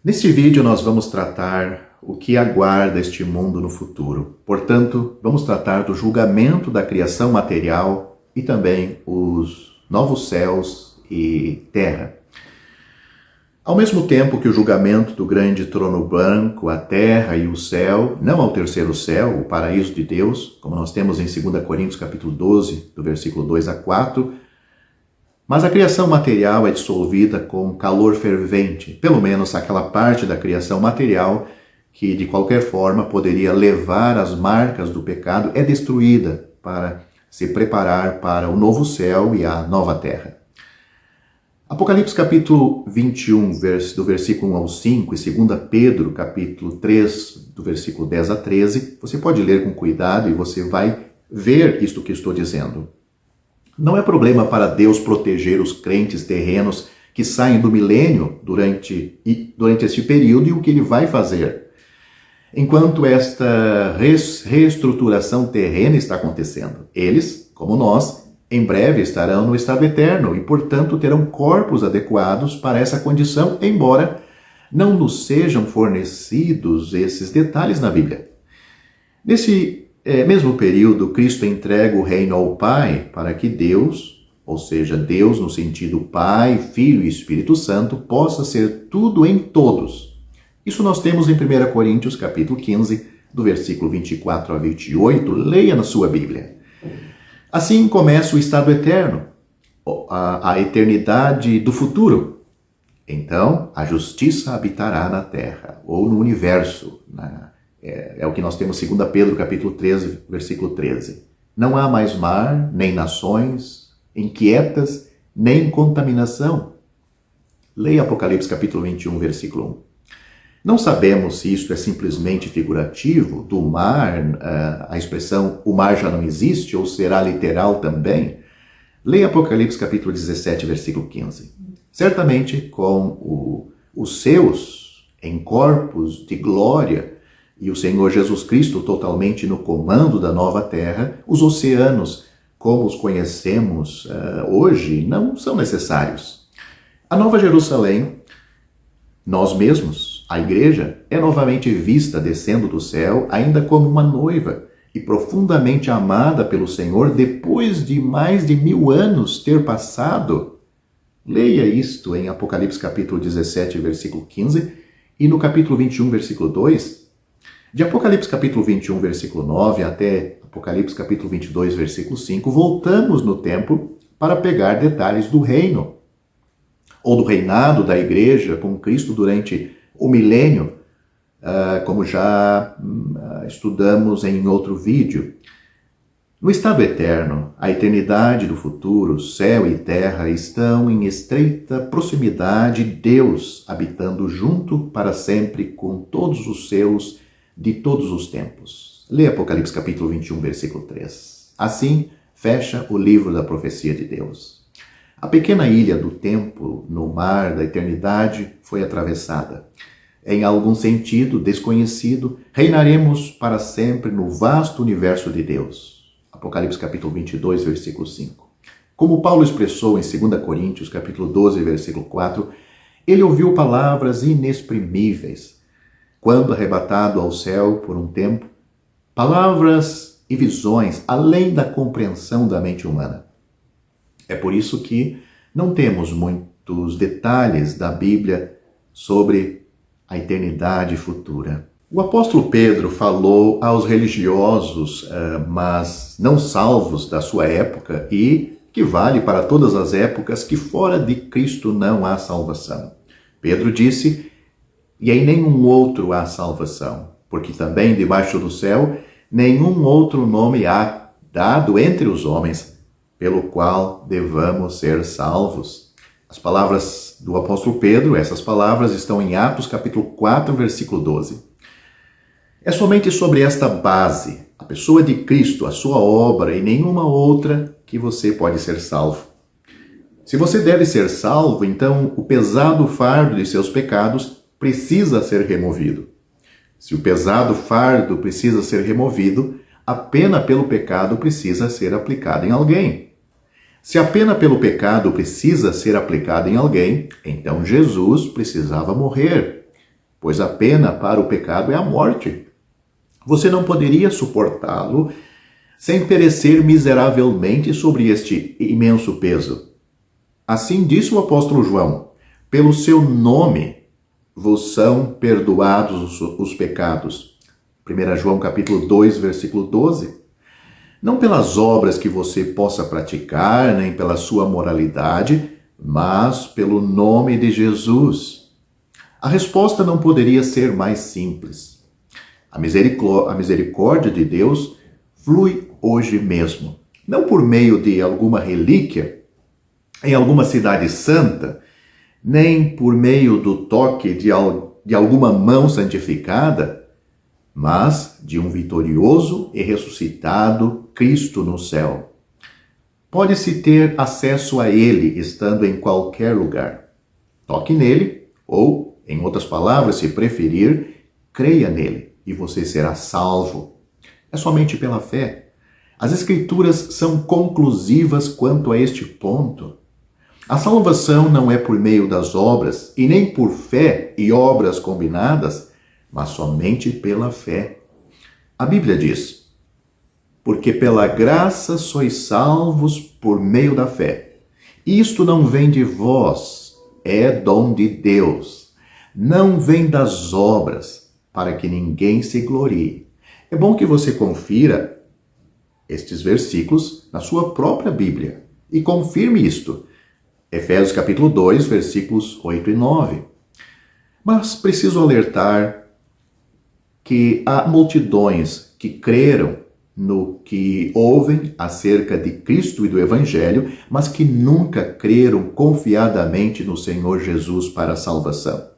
Neste vídeo nós vamos tratar o que aguarda este mundo no futuro. Portanto, vamos tratar do julgamento da criação material e também os novos céus e terra. Ao mesmo tempo que o julgamento do grande trono branco, a terra e o céu, não ao terceiro céu, o paraíso de Deus, como nós temos em 2 Coríntios capítulo 12, do versículo 2 a 4, mas a criação material é dissolvida com calor fervente, pelo menos aquela parte da criação material que de qualquer forma poderia levar as marcas do pecado é destruída para se preparar para o novo céu e a nova terra. Apocalipse capítulo 21, do versículo 1 ao 5 e 2 Pedro capítulo 3, do versículo 10 a 13, você pode ler com cuidado e você vai ver isto que estou dizendo. Não é problema para Deus proteger os crentes terrenos que saem do milênio durante este período e o que ele vai fazer. Enquanto esta reestruturação terrena está acontecendo, eles, como nós, em breve estarão no estado eterno e, portanto, terão corpos adequados para essa condição, embora não nos sejam fornecidos esses detalhes na Bíblia. Nesse mesmo período, Cristo entrega o reino ao Pai para que Deus, ou seja, Deus no sentido Pai, Filho e Espírito Santo, possa ser tudo em todos. Isso nós temos em 1 Coríntios capítulo 15, do versículo 24 a 28, leia na sua Bíblia. Assim começa o estado eterno, a eternidade do futuro. Então, a justiça habitará na terra, ou no universo, é o que nós temos em 2 Pedro capítulo 13, versículo 13. Não há mais mar, nem nações inquietas, nem contaminação. Leia Apocalipse capítulo 21, versículo 1. Não sabemos se isto é simplesmente figurativo, do mar, a expressão o mar já não existe, ou será literal também. Leia Apocalipse capítulo 17, versículo 15. Certamente com os seus em corpos de glória, e o Senhor Jesus Cristo totalmente no comando da nova terra, os oceanos, como os conhecemos hoje, não são necessários. A Nova Jerusalém, nós mesmos, a igreja, é novamente vista descendo do céu, ainda como uma noiva, e profundamente amada pelo Senhor, depois de mais de 1000 anos ter passado. Leia isto em Apocalipse capítulo 17, versículo 15, e no capítulo 21, versículo 2, de Apocalipse capítulo 21, versículo 9 até Apocalipse capítulo 22, versículo 5, voltamos no tempo para pegar detalhes do reino, ou do reinado da igreja com Cristo durante o milênio, como já estudamos em outro vídeo. No estado eterno, a eternidade do futuro, céu e terra estão em estreita proximidade de Deus, habitando junto para sempre com todos os seus de todos os tempos. Leia Apocalipse capítulo 21, versículo 3. Assim, fecha o livro da profecia de Deus. A pequena ilha do tempo no mar da eternidade foi atravessada. Em algum sentido desconhecido, reinaremos para sempre no vasto universo de Deus. Apocalipse capítulo 22, versículo 5. Como Paulo expressou em 2 Coríntios capítulo 12, versículo 4, ele ouviu palavras inexprimíveis, quando arrebatado ao céu por um tempo, palavras e visões além da compreensão da mente humana. É por isso que não temos muitos detalhes da Bíblia sobre a eternidade futura. O apóstolo Pedro falou aos religiosos, mas não salvos da sua época e que vale para todas as épocas, que fora de Cristo não há salvação. Pedro disse: e em nenhum outro há salvação, porque também debaixo do céu nenhum outro nome há dado entre os homens, pelo qual devamos ser salvos. As palavras do apóstolo Pedro, essas palavras estão em Atos capítulo 4, versículo 12. É somente sobre esta base, a pessoa de Cristo, a sua obra e nenhuma outra, que você pode ser salvo. Se você deve ser salvo, então o pesado fardo de seus pecados precisa ser removido. Se o pesado fardo precisa ser removido, a pena pelo pecado precisa ser aplicada em alguém. Se a pena pelo pecado precisa ser aplicada em alguém, então Jesus precisava morrer. pois a pena para o pecado é a morte. Você não poderia suportá-lo sem perecer miseravelmente sobre este imenso peso. Assim disse o apóstolo João: pelo seu nome vos são perdoados os pecados. 1 João capítulo 2, versículo 12. Não pelas obras que você possa praticar, nem pela sua moralidade, mas pelo nome de Jesus. A resposta não poderia ser mais simples. A misericórdia de Deus flui hoje mesmo, não por meio de alguma relíquia em alguma cidade santa, nem por meio do toque de alguma mão santificada, mas de um vitorioso e ressuscitado Cristo no céu. Pode-se ter acesso a Ele estando em qualquer lugar. Toque nele, ou, em outras palavras, se preferir, creia nele e você será salvo. É somente pela fé. As Escrituras são conclusivas quanto a este ponto. A salvação não é por meio das obras, e nem por fé e obras combinadas, mas somente pela fé. A Bíblia diz: porque pela graça sois salvos por meio da fé. Isto não vem de vós, é dom de Deus. Não vem das obras, para que ninguém se glorie. É bom que você confira estes versículos na sua própria Bíblia e confirme isto. Efésios capítulo 2, versículos 8 e 9. Mas preciso alertar que há multidões que creram no que ouvem acerca de Cristo e do Evangelho, mas que nunca creram confiadamente no Senhor Jesus para a salvação.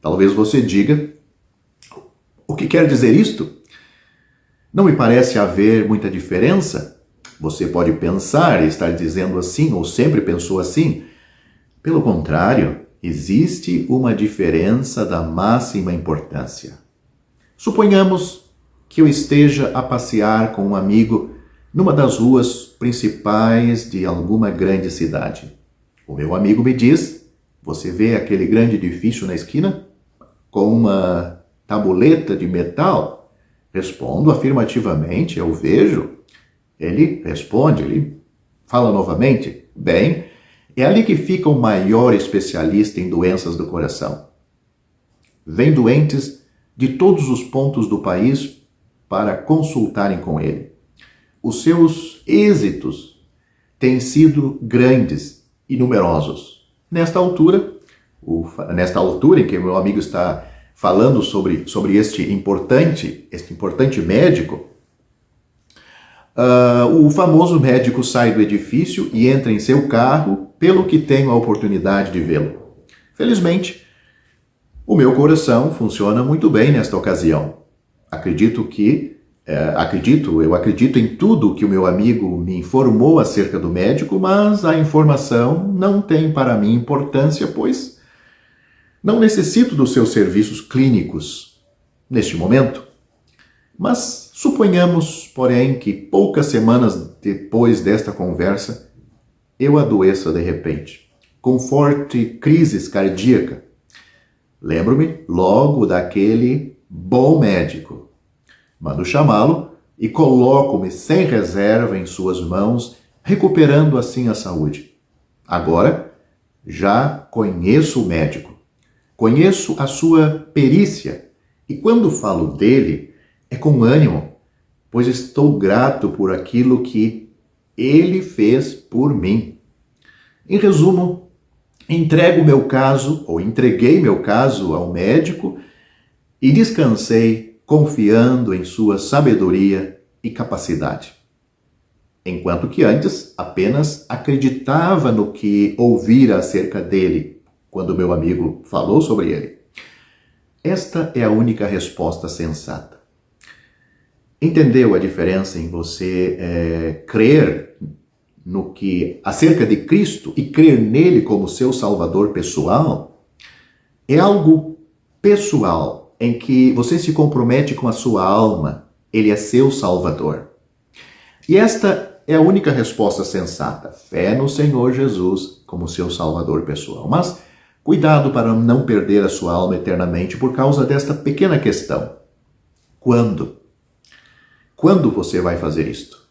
Talvez você diga: o que quer dizer isto? Não me parece haver muita diferença. Você pode pensar e estar dizendo assim, ou sempre pensou assim. Pelo contrário, existe uma diferença da máxima importância. Suponhamos que eu esteja a passear com um amigo numa das ruas principais de alguma grande cidade. O meu amigo me diz: você vê aquele grande edifício na esquina com uma tabuleta de metal? Respondo afirmativamente: eu vejo. Ele responde, ele fala novamente: bem, é ali que fica o maior especialista em doenças do coração. Vem doentes de todos os pontos do país para consultarem com ele. Os seus êxitos têm sido grandes e numerosos. Nesta altura em que o meu amigo está falando sobre este importante médico, o famoso médico sai do edifício e entra em seu carro, pelo que tenho a oportunidade de vê-lo. Felizmente, o meu coração funciona muito bem nesta ocasião. Eu acredito em tudo que o meu amigo me informou acerca do médico, mas a informação não tem para mim importância, pois não necessito dos seus serviços clínicos neste momento. Mas suponhamos, porém, que poucas semanas depois desta conversa, eu adoeça de repente, com forte crise cardíaca. Lembro-me logo daquele bom médico. Mando chamá-lo e coloco-me sem reserva em suas mãos, recuperando assim a saúde. Agora, já conheço o médico, conheço a sua perícia, e quando falo dele, é com ânimo, pois estou grato por aquilo que ele fez por mim. Em resumo, entreguei meu caso ao médico e descansei confiando em sua sabedoria e capacidade. Enquanto que antes apenas acreditava no que ouvira acerca dele, quando meu amigo falou sobre ele. Esta é a única resposta sensata. Entendeu a diferença em você crer no que acerca de Cristo e crer nele como seu Salvador pessoal? É algo pessoal em que você se compromete com a sua alma. Ele é seu Salvador. E esta é a única resposta sensata. Fé no Senhor Jesus como seu Salvador pessoal. Mas Cuidado para não perder a sua alma eternamente por causa desta pequena questão. Quando? Quando você vai fazer isto?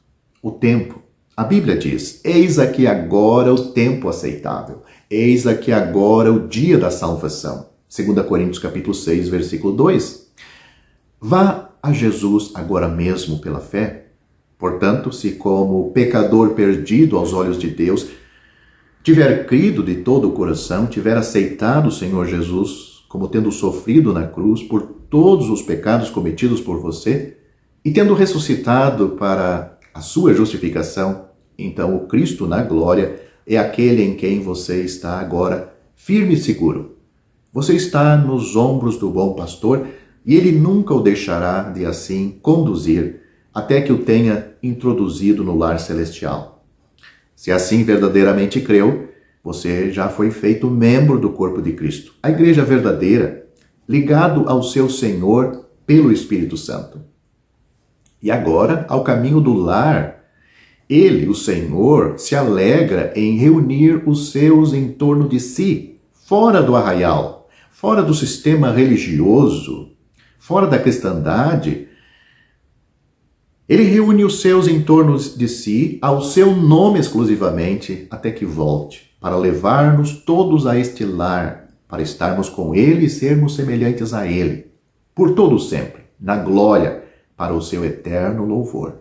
O tempo. A Bíblia diz: eis aqui agora o tempo aceitável. Eis aqui agora o dia da salvação. 2 Coríntios capítulo 6, versículo 2. Vá a Jesus agora mesmo pela fé. Portanto, se como pecador perdido aos olhos de Deus, tiver crido de todo o coração, tiver aceitado o Senhor Jesus como tendo sofrido na cruz por todos os pecados cometidos por você e tendo ressuscitado para a sua justificação, então o Cristo na glória é aquele em quem você está agora firme e seguro. Você está nos ombros do bom pastor e ele nunca o deixará de assim conduzir até que o tenha introduzido no lar celestial. Se assim verdadeiramente creu, você já foi feito membro do corpo de Cristo, a igreja verdadeira, ligado ao seu Senhor pelo Espírito Santo. E agora, ao caminho do lar, ele, o Senhor, se alegra em reunir os seus em torno de si, fora do arraial, fora do sistema religioso, fora da cristandade. Ele reúne os seus em torno de si, ao seu nome exclusivamente, até que volte, para levar-nos todos a este lar, para estarmos com ele e sermos semelhantes a ele, por todo sempre, na glória, para o seu eterno louvor.